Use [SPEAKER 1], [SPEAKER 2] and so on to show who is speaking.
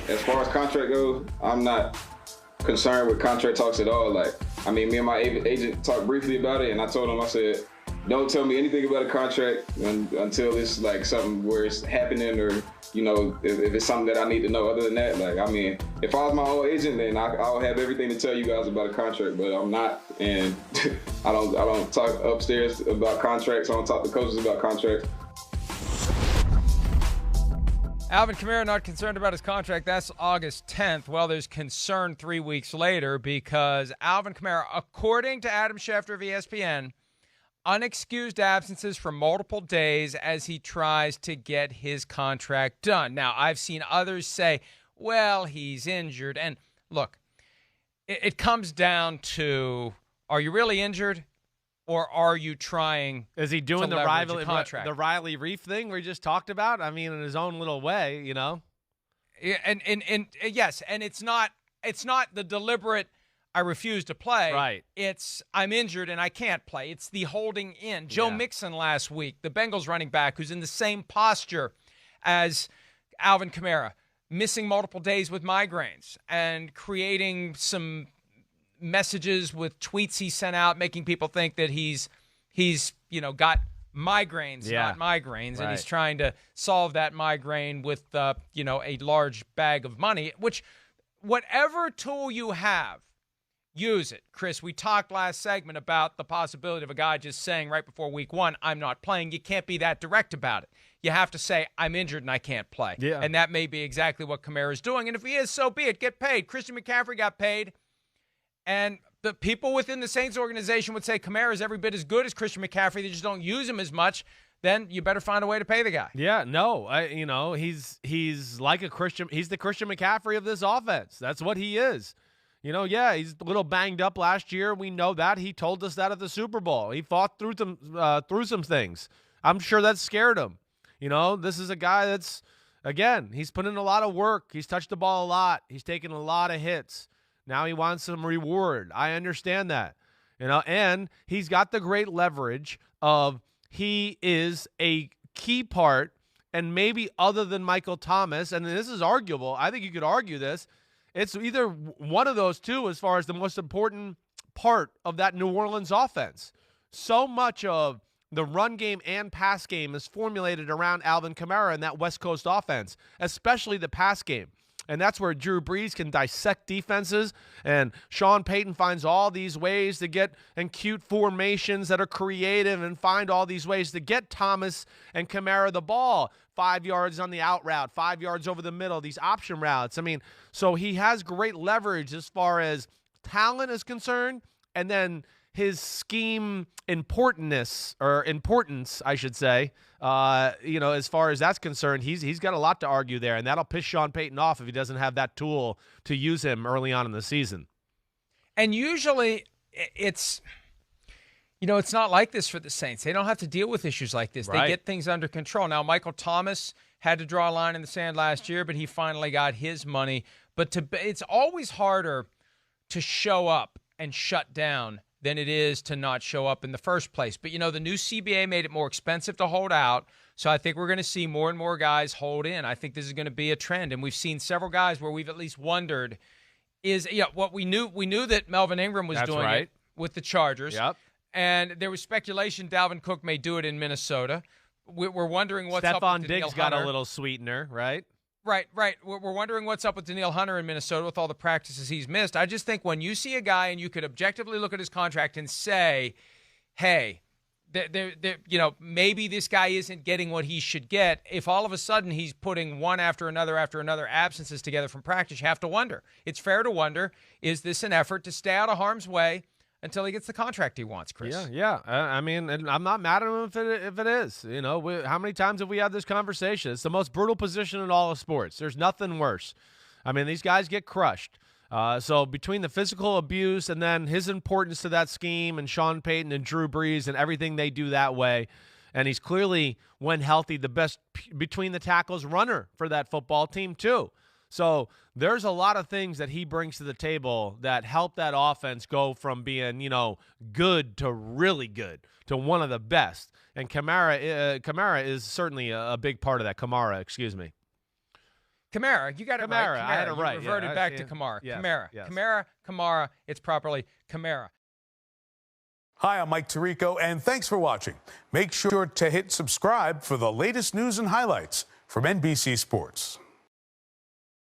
[SPEAKER 1] as far as contract goes, I'm not concerned with contract talks at all. Like, I mean, me and my agent talked briefly about it, and I told him, I said, don't tell me anything about a contract until it's like something where it's happening, or if it's something that I need to know. Other than that, like, I mean, if I was my own agent, then I'll have everything to tell you guys about a contract. But I'm not, and I don't talk upstairs about contracts. I don't talk to coaches about contracts.
[SPEAKER 2] Alvin Kamara not concerned about his contract. That's August 10th. Well, there's concern 3 weeks later because Alvin Kamara, according to Adam Schefter of ESPN, unexcused absences for multiple days as he tries to get his contract done. Now, I've seen others say, well, he's injured. And look, it comes down to, are you really injured? Or are you trying
[SPEAKER 3] Is he doing
[SPEAKER 2] to
[SPEAKER 3] the
[SPEAKER 2] contract?
[SPEAKER 3] Riley Reef thing we just talked about? I mean, in his own little way,
[SPEAKER 2] Yeah, and yes, and it's not the deliberate I refuse to play.
[SPEAKER 3] Right.
[SPEAKER 2] It's I'm injured and I can't play. It's the holding in. Joe Mixon last week, the Bengals running back, who's in the same posture as Alvin Kamara, missing multiple days with migraines and creating some messages with tweets he sent out, making people think that he's got migraines, not migraines, and he's trying to solve that migraine with a large bag of money. Which, whatever tool you have, use it. Chris, we talked last segment about the possibility of a guy just saying right before week 1, I'm not playing. You can't be that direct about it. You have to say, I'm injured and I can't play.
[SPEAKER 3] Yeah.
[SPEAKER 2] And that may be exactly what Kamara's doing. And if he is, so be it. Get paid. Christian McCaffrey got paid. And the people within the Saints organization would say Kamara is every bit as good as Christian McCaffrey. They just don't use him as much. Then you better find a way to pay the guy.
[SPEAKER 3] Yeah, no, he's like a Christian. He's the Christian McCaffrey of this offense. That's what he is. He's a little banged up last year. We know that. He told us that at the Super Bowl. He fought through some things. I'm sure that scared him. This is a guy that's, again, he's put in a lot of work. He's touched the ball a lot. He's taken a lot of hits. Now he wants some reward. I understand that. And he's got the great leverage of he is a key part, and maybe other than Michael Thomas, and this is arguable. I think you could argue this. It's either one of those two as far as the most important part of that New Orleans offense. So much of the run game and pass game is formulated around Alvin Kamara and that West Coast offense, especially the pass game. And that's where Drew Brees can dissect defenses, and Sean Payton finds all these ways to get in cute formations that are creative and find all these ways to get Thomas and Kamara the ball. 5 yards on the out route, 5 yards over the middle, these option routes. I mean, so he has great leverage as far as talent is concerned, and then his scheme importance, I should say, as far as that's concerned, he's got a lot to argue there, and that'll piss Sean Payton off if he doesn't have that tool to use him early on in the season.
[SPEAKER 2] And usually it's not like this for the Saints. They don't have to deal with issues like this.
[SPEAKER 3] Right.
[SPEAKER 2] They get things under control. Now, Michael Thomas had to draw a line in the sand last year, but he finally got his money. But it's always harder to show up and shut down than it is to not show up in the first place. But, the new CBA made it more expensive to hold out, so I think we're going to see more and more guys hold in. I think this is going to be a trend, and we've seen several guys where we've at least wondered what we knew that Melvin Ingram was doing it with the Chargers.
[SPEAKER 3] Yep.
[SPEAKER 2] And there was speculation Dalvin Cook may do it in Minnesota. We're wondering what's up with
[SPEAKER 3] Stephon
[SPEAKER 2] Danielle
[SPEAKER 3] Diggs got
[SPEAKER 2] Hunter.
[SPEAKER 3] a little sweetener, right?
[SPEAKER 2] Right. We're wondering what's up with Danielle Hunter in Minnesota with all the practices he's missed. I just think when you see a guy and you could objectively look at his contract and say, hey, maybe this guy isn't getting what he should get. If all of a sudden he's putting one after another absences together from practice, you have to wonder. It's fair to wonder, is this an effort to stay out of harm's way until he gets the contract he wants, Chris?
[SPEAKER 3] Yeah. I mean, and I'm not mad at him if it is. How many times have we had this conversation? It's the most brutal position in all of sports. There's nothing worse. I mean, these guys get crushed. So between the physical abuse and then his importance to that scheme and Sean Payton and Drew Brees and everything they do that way, and he's clearly, when healthy, the best between the tackles runner for that football team too. So there's a lot of things that he brings to the table that help that offense go from being, good to really good to one of the best. And Kamara is certainly a big part of that. Kamara, excuse me.
[SPEAKER 2] Kamara. You got it
[SPEAKER 3] Kamara.
[SPEAKER 2] right.
[SPEAKER 3] I had it right.
[SPEAKER 2] You reverted
[SPEAKER 3] Yeah,
[SPEAKER 2] back to Kamara.
[SPEAKER 3] yes,
[SPEAKER 2] Kamara.
[SPEAKER 3] yes.
[SPEAKER 2] Kamara. It's properly Kamara.
[SPEAKER 4] Hi, I'm Mike Tirico, and thanks for watching. Make sure to hit subscribe for the latest news and highlights from NBC Sports.